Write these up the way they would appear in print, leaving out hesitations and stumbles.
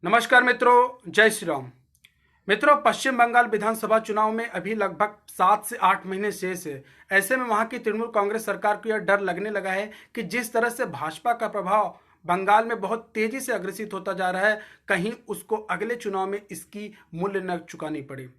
नमस्कार मित्रों, जय श्री राम। मित्रों, पश्चिम बंगाल विधानसभा चुनाव में अभी लगभग 7 से 8 महीने शेष है। ऐसे में वहां की तृणमूल कांग्रेस सरकार को यह डर लगने लगा है कि जिस तरह से भाजपा का प्रभाव बंगाल में बहुत तेजी से अग्रसित होता जा रहा है, कहीं उसको अगले चुनाव में इसकी मूल्य न चुकानी पड़े।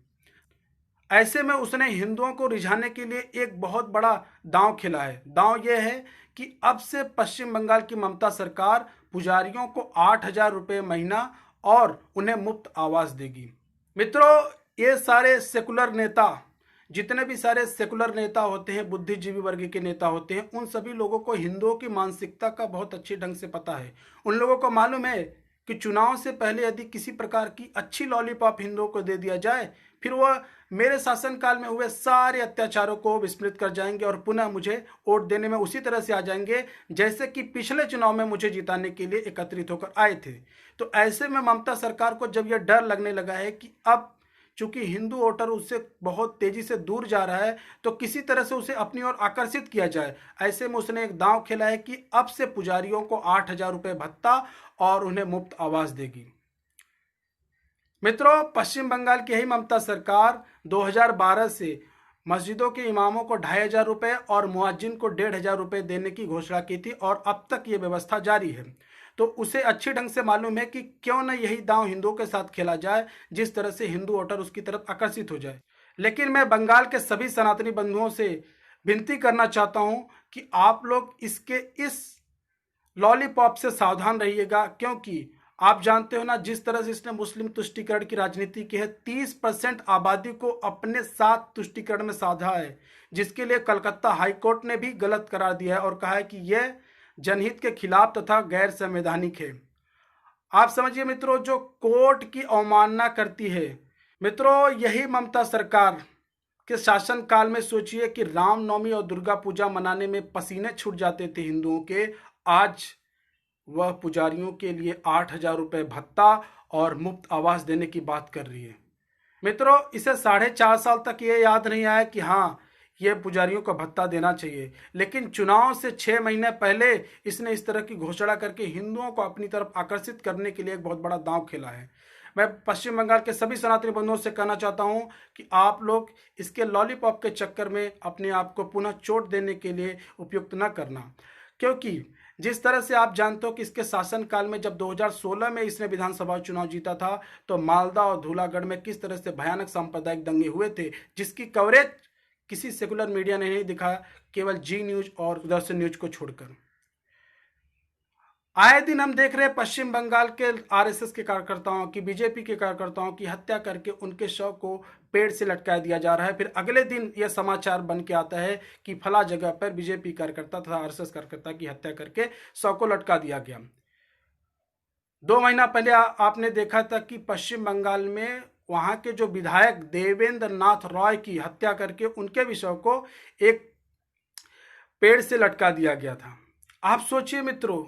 ऐसे में उसने हिंदुओं को रिझाने के लिए एक बहुत बड़ा दांव खेला है। दांव यह है कि अब से पश्चिम बंगाल की ममता सरकार पुजारियों को 8,000 रुपये महीना और उन्हें मुफ्त आवास देगी। मित्रों, ये सारे सेकुलर नेता, जितने भी सारे सेकुलर नेता होते हैं, बुद्धिजीवी वर्ग के नेता होते हैं, उन सभी लोगों को हिंदुओं की मानसिकता का बहुत अच्छे ढंग से पता है। उन लोगों को मालूम है कि चुनाव से पहले यदि किसी प्रकार की अच्छी लॉलीपॉप हिंदुओं को दे दिया जाए, फिर वह मेरे शासनकाल में हुए सारे अत्याचारों को विस्मृत कर जाएंगे और पुनः मुझे वोट देने में उसी तरह से आ जाएंगे जैसे कि पिछले चुनाव में मुझे जिताने के लिए एकत्रित होकर आए थे। तो ऐसे में ममता सरकार को जब यह डर लगने लगा है कि अब चूंकि हिंदू वोटर उससे बहुत तेजी से दूर जा रहा है, तो किसी तरह से उसे अपनी ओर आकर्षित किया जाए, ऐसे में उसने एक दांव खेला है कि अब से पुजारियों को 8,000 रुपये भत्ता और उन्हें मुफ्त आवास देगी। मित्रों, पश्चिम बंगाल की यही ममता सरकार 2012 से मस्जिदों के इमामों को 2,500 रुपये और मुअज्जिन को 1,500 रुपये देने की घोषणा की थी और अब तक ये व्यवस्था जारी है। तो उसे अच्छी ढंग से मालूम है कि क्यों न यही दांव हिंदुओं के साथ खेला जाए, जिस तरह से हिंदू वोटर उसकी तरफ आकर्षित हो जाए। लेकिन मैं बंगाल के सभी सनातनी बंधुओं से विनती करना चाहता हूं कि आप लोग इस लॉलीपॉप से सावधान रहिएगा, क्योंकि आप जानते हो ना, जिस तरह से इसने मुस्लिम तुष्टीकरण की राजनीति की है, 30% आबादी को अपने साथ तुष्टीकरण में साधा है, जिसके लिए कलकत्ता हाईकोर्ट ने भी गलत करार दिया है और कहा है कि यह जनहित के खिलाफ तथा गैर संवैधानिक है। आप समझिए मित्रों, जो कोर्ट की अवमानना करती है। मित्रों, यही ममता सरकार के शासनकाल में सोचिए कि रामनवमी और दुर्गा पूजा मनाने में पसीने छूट जाते थे हिंदुओं के, आज वह पुजारियों के लिए 8,000 रुपये भत्ता और मुफ्त आवास देने की बात कर रही है। मित्रों, इसे 4.5 साल तक ये याद नहीं आया कि हाँ, ये पुजारियों को भत्ता देना चाहिए, लेकिन चुनाव से 6 महीने पहले इसने इस तरह की घोषणा करके हिंदुओं को अपनी तरफ आकर्षित करने के लिए एक बहुत बड़ा दांव खेला है। मैं पश्चिम बंगाल के सभी सनातनी बंधुओं से कहना चाहता हूं कि आप लोग इसके लॉलीपॉप के चक्कर में अपने आप को पुनः चोट देने के लिए उपयुक्त न करना, क्योंकि जिस तरह से आप जानते हो कि इसके शासनकाल में जब 2016 में इसने विधानसभा चुनाव जीता था, तो मालदा और धूलागढ़ में किस तरह से भयानक सांप्रदायिक दंगे हुए थे, जिसकी कवरेज किसी सेकुलर मीडिया ने नहीं दिखाया, केवल जी न्यूज और दूरदर्शन न्यूज को छोड़कर। आए दिन हम देख रहे हैं पश्चिम बंगाल के आरएसएस के कार्यकर्ताओं की, बीजेपी के कार्यकर्ताओं की हत्या करके उनके शव को पेड़ से लटका दिया जा रहा है। फिर अगले दिन यह समाचार बन के आता है कि फला जगह पर बीजेपी कार्यकर्ता तथा आरएसएस कार्यकर्ता की हत्या करके शव को लटका दिया गया। 2 महीना पहले आपने देखा था कि पश्चिम बंगाल में वहां के जो विधायक देवेंद्र नाथ रॉय की हत्या करके उनके भी शव को एक पेड़ से लटका दिया गया था। आप सोचिए मित्रों,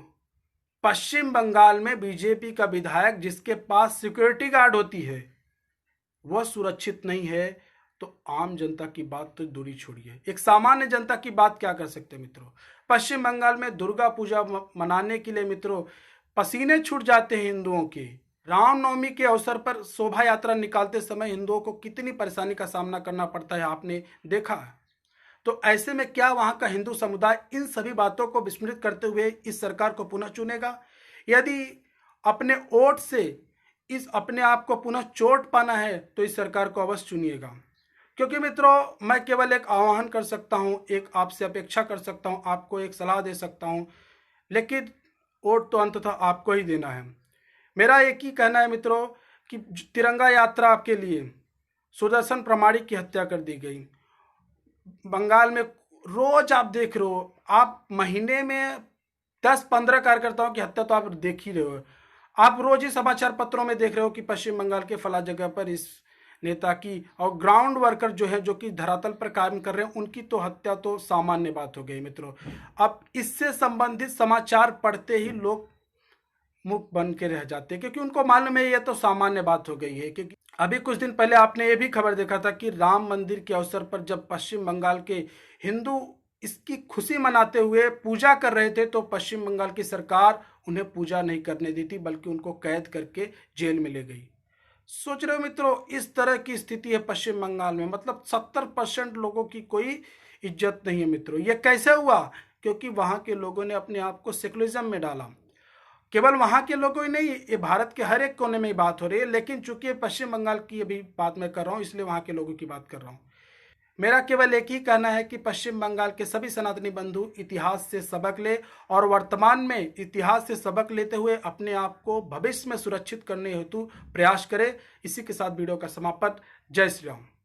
पश्चिम बंगाल में बीजेपी का विधायक जिसके पास सिक्योरिटी गार्ड होती है, वह सुरक्षित नहीं है, तो आम जनता की बात तो दूरी छोड़िए, एक सामान्य जनता की बात क्या कर सकते हैं। मित्रों, पश्चिम बंगाल में दुर्गा पूजा मनाने के लिए मित्रों पसीने छूट जाते हैं हिंदुओं के। रामनवमी के अवसर पर शोभा यात्रा निकालते समय हिंदुओं को कितनी परेशानी का सामना करना पड़ता है, आपने देखा है। तो ऐसे में क्या वहां का हिंदू समुदाय इन सभी बातों को विस्मृत करते हुए इस सरकार को पुनः चुनेगा? यदि अपने वोट से इस अपने आप को पुनः चोट पाना है, तो इस सरकार को अवश्य चुनिएगा। क्योंकि मित्रों, मैं केवल एक आह्वान कर सकता हूं, एक आपसे अपेक्षा कर सकता हूं, आपको एक सलाह दे सकता हूं, लेकिन वोट तो अंततः आपको ही देना है। मेरा एक ही कहना है मित्रों कि तिरंगा यात्रा के लिए सुदर्शन प्रमाणिक की हत्या कर दी गई। बंगाल में रोज आप देख रहे हो, आप महीने में 10-15 कार्यकर्ताओं की हत्या तो आप देख ही रहे हो। आप रोज ही समाचार पत्रों में देख रहे हो कि पश्चिम बंगाल के फला जगह पर इस नेता की, और ग्राउंड वर्कर जो है, जो कि धरातल पर काम कर रहे हैं, उनकी तो हत्या तो सामान्य बात हो गई। मित्रों, अब इससे संबंधित समाचार पढ़ते ही लोग मुख बन के रह जाते हैं, क्योंकि उनको मालूम है ये तो सामान्य बात हो गई है। क्योंकि अभी कुछ दिन पहले आपने ये भी खबर देखा था कि राम मंदिर के अवसर पर जब पश्चिम बंगाल के हिंदू इसकी खुशी मनाते हुए पूजा कर रहे थे, तो पश्चिम बंगाल की सरकार उन्हें पूजा नहीं करने दी थी, बल्कि उनको कैद करके जेल में ले गई। सोच रहे हो मित्रों, इस तरह की स्थिति है पश्चिम बंगाल में, मतलब 70% लोगों की कोई इज्जत नहीं है मित्रों। यह कैसे हुआ? क्योंकि वहां के लोगों ने अपने आप को सेकुलरिज्म में डाला। केवल वहां के लोगों ही नहीं, ये भारत के हर एक कोने में बात हो रही है, लेकिन चूंकि ये पश्चिम बंगाल की अभी बात मैं कर रहा हूँ, इसलिए वहां के लोगों की बात कर रहा हूँ। मेरा केवल एक ही कहना है कि पश्चिम बंगाल के सभी सनातनी बंधु इतिहास से सबक ले और वर्तमान में इतिहास से सबक लेते हुए अपने आप को भविष्य में सुरक्षित करने हेतु प्रयास करें। इसी के साथ वीडियो का समापन। जय श्री राम।